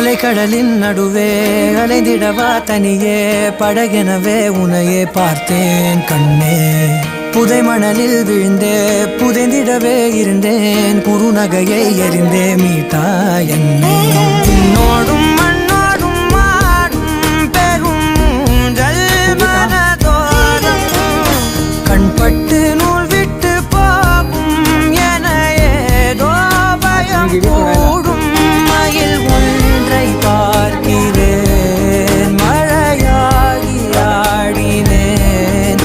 அலைக்கடலின் நடுவே அலைந்திடவா தனியே படகெனவே உனையே பார்த்தேன் கண்ணே புதை மணலில் விழுந்தே புதைந்திடவே இருந்தேன் குறுநகையை எறிந்தே மீட்டா என்னை உன்னோடும்